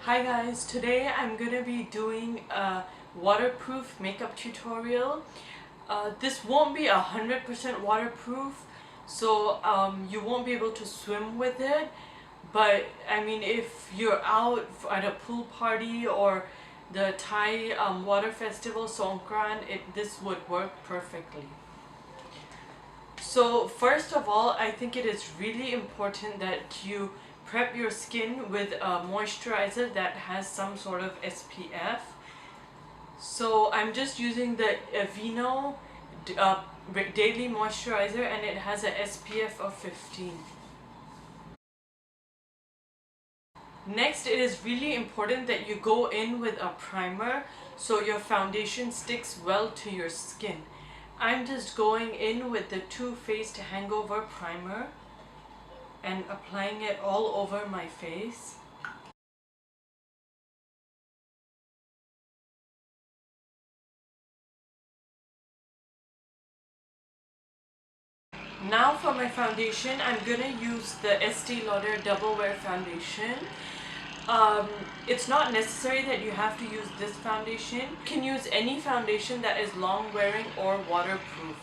Hi guys, today I'm gonna be doing a waterproof makeup tutorial. This won't be 100% waterproof, so you won't be able to swim with it. But I mean, if you're out at a pool party or the Thai water festival Songkran, this would work perfectly. So first of all, I think it is really important that you prep your skin with a moisturizer that has some sort of SPF. So I'm just using the Aveeno daily moisturizer, and it has a SPF of 15. Next, it is really important that you go in with a primer so your foundation sticks well to your skin. I'm just going in with the Too Faced Hangover primer and applying it all over my face. Now for my foundation, I'm gonna use the Estee Lauder Double Wear Foundation. It's not necessary that you have to use this foundation. You can use any foundation that is long wearing or waterproof.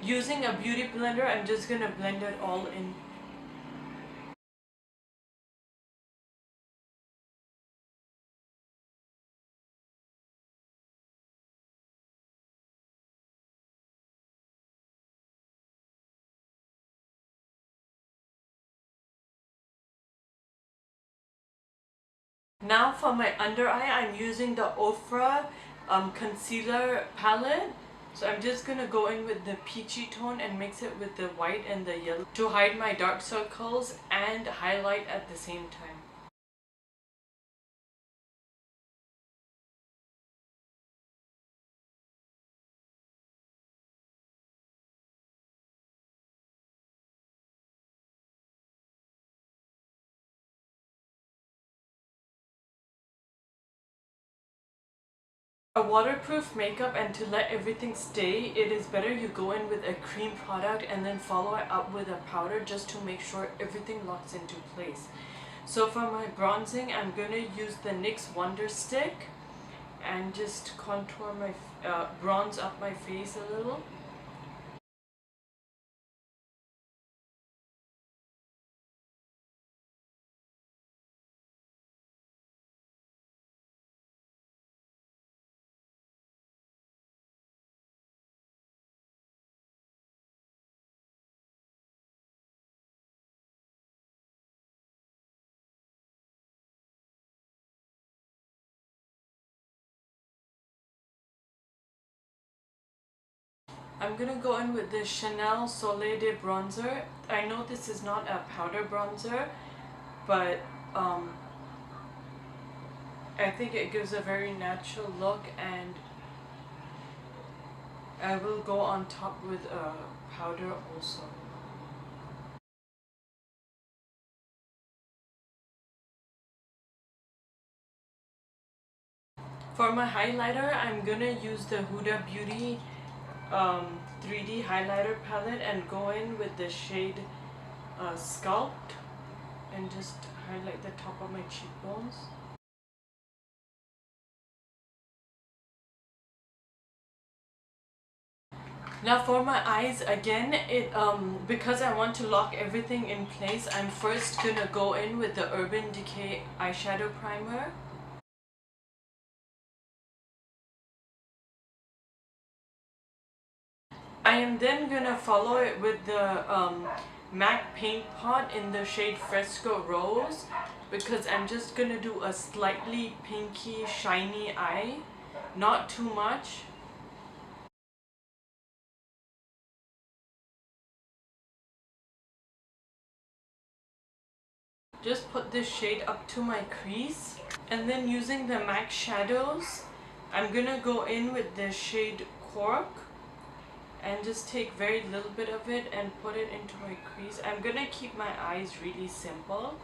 Using a beauty blender, I'm just gonna blend it all in. Now for my under eye, I'm using the Ofera concealer palette. So I'm just gonna go in with the peachy tone and mix it with the white and the yellow to hide my dark circles and highlight at the same time. A waterproof makeup, and to let everything stay, it is better you go in with a cream product and then follow it up with a powder just to make sure everything locks into place. So for my bronzing, I'm going to use the NYX Wonder stick and just contour my bronze up my face a little. I'm gonna go in with the Chanel Soleil bronzer. I know this is not a powder bronzer, but I think it gives a very natural look, and I will go on top with a powder also. For my highlighter, I'm gonna use the Huda Beauty 3D highlighter palette and go in with the shade Sculpt and just highlight the top of my cheekbones. Now for my eyes, again, because I want to lock everything in place, I'm first gonna go in with the Urban Decay eyeshadow primer. I am then gonna follow it with the MAC Paint Pot in the shade Fresco Rose, because I'm just gonna do a slightly pinky shiny eye, not too much. Just put this shade up to my crease, and then using the MAC shadows, I'm gonna go in with the shade Cork and just take very little bit of it and put it into my crease. I'm gonna keep my eyes really simple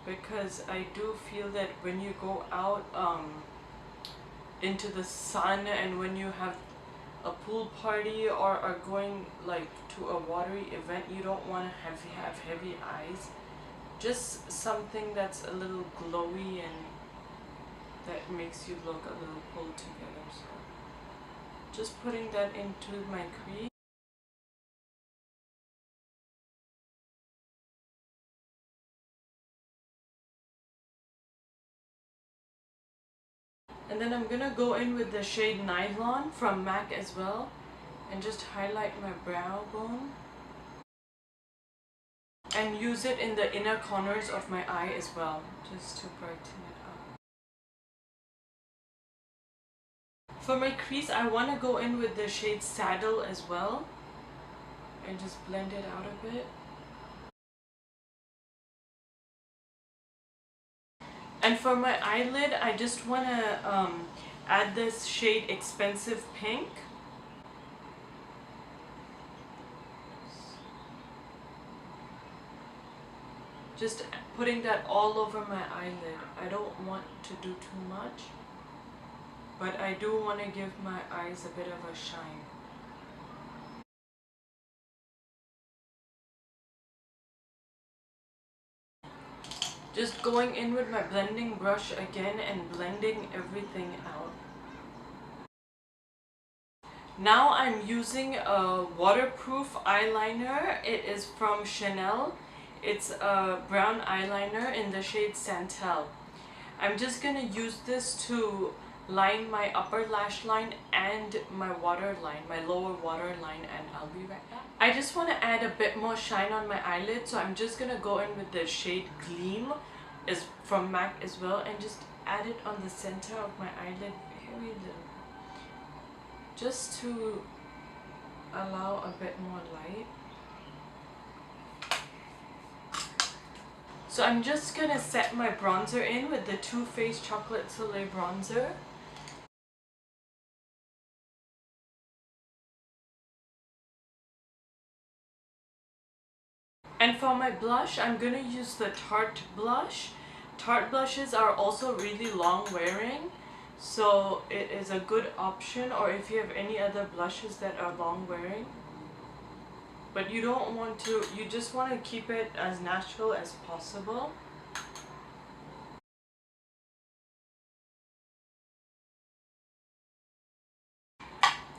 because I do feel that when you go out into the sun and when you have a pool party or are going like to a watery event, you don't want to have heavy eyes. Just something that's a little glowy and that makes you look a little pulled together. So just putting that into my crease. And then I'm gonna go in with the shade Nylon from MAC as well and just highlight my brow bone and use it in the inner corners of my eye as well, just to brighten it up. For my crease, I want to go in with the shade Saddle as well and just blend it out a bit. And for my eyelid, I just want to add this shade Expensive Pink. Just putting that all over my eyelid. I don't want to do too much, but I do want to give my eyes a bit of a shine. Just going in with my blending brush again and blending everything out. Now I'm using a waterproof eyeliner. It is from Chanel. It's a brown eyeliner in the shade Santal. I'm just gonna use this to line my upper lash line and my waterline, my lower waterline, and I'll be right back. I just want to add a bit more shine on my eyelid, so I'm just gonna go in with the shade Gleam, is from MAC as well, and just add it on the center of my eyelid, very little, just to allow a bit more light. So I'm just gonna set my bronzer in with the Too Faced Chocolate Soleil bronzer. And for my blush, I'm gonna use the Tarte blush. Tarte blushes are also really long wearing, so it is a good option, or if you have any other blushes that are long wearing. But you don't want to, you just want to keep it as natural as possible.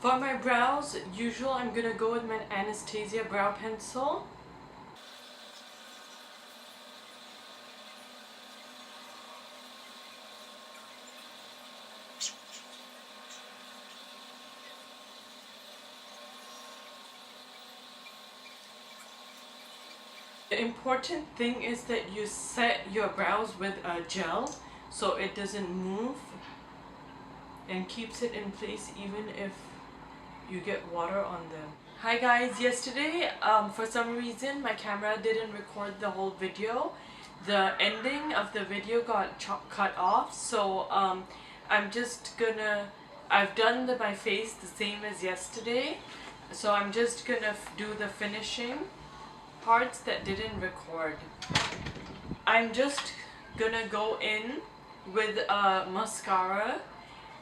For my brows, usual, I'm gonna go with my Anastasia Brow Pencil. The important thing is that you set your brows with a gel so it doesn't move and keeps it in place even if you get water on them. Hi guys, yesterday for some reason my camera didn't record the whole video. The ending of the video got cut off, so I've done my face the same as yesterday, so I'm just gonna do the finishing parts that didn't record. I'm just gonna go in with a mascara.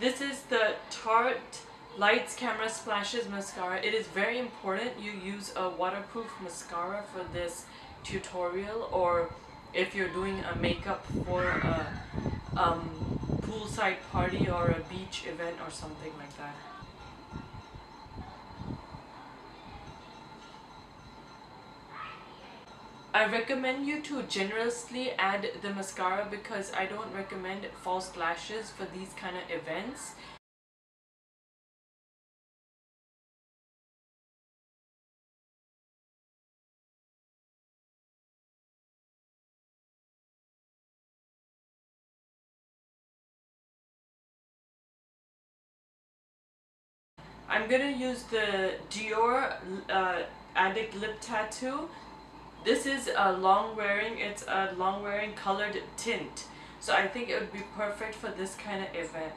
This is the Tarte Lights Camera Splashes mascara. It is very important you use a waterproof mascara for this tutorial, or if you're doing a makeup for a poolside party or a beach event or something like that. I recommend you to generously add the mascara because I don't recommend false lashes for these kind of events. I'm gonna use the Dior Addict Lip Tattoo. This is a long wearing, it's a long wearing colored tint. So I think it would be perfect for this kind of event.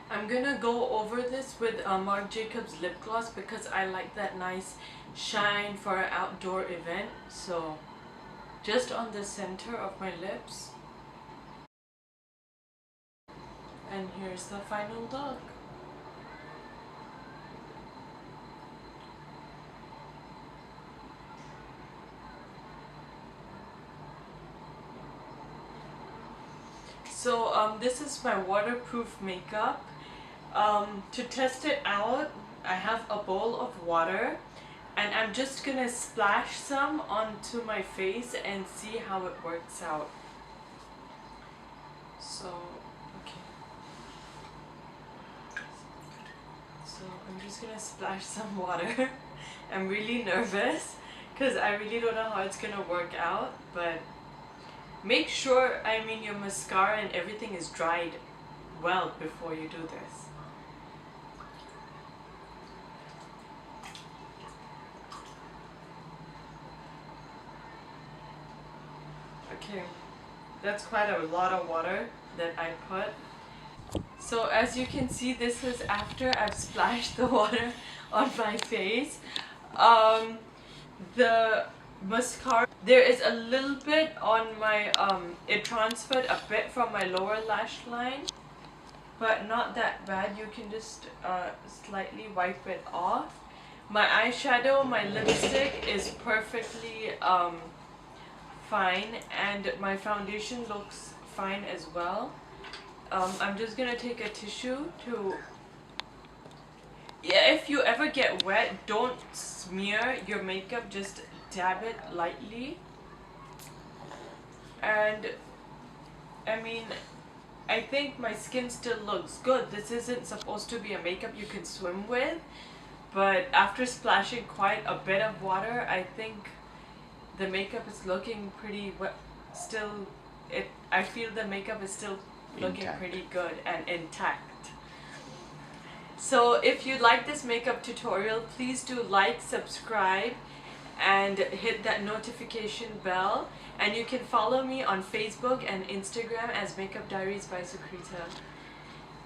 I'm gonna go over this with Marc Jacobs lip gloss because I like that nice shine for an outdoor event. So just on the center of my lips. And here's the final look. So this is my waterproof makeup. To test it out, I have a bowl of water and I'm just gonna splash some onto my face and see how it works out. So, okay. So I'm just gonna splash some water. I'm really nervous because I really don't know how it's gonna work out, but make sure, your mascara and everything is dried well before you do this. Okay, that's quite a lot of water that I put. So as you can see, this is after I've splashed the water on my face. The mascara, there is a little bit on my, it transferred a bit from my lower lash line, but not that bad. You can just slightly wipe it off. My eyeshadow, my lipstick is perfectly fine, and my foundation looks fine as well. I'm just gonna take a tissue to, if you ever get wet, don't smear your makeup, just dab it lightly. And I think my skin still looks good. This isn't supposed to be a makeup you can swim with, but after splashing quite a bit of water, I think the makeup is looking pretty wet. I feel the makeup is still looking pretty good and intact. So if you like this makeup tutorial, please do like, subscribe, and hit that notification bell. And you can follow me on Facebook and Instagram as Makeup Diaries by Sukrita.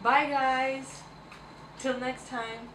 Bye guys! Till next time.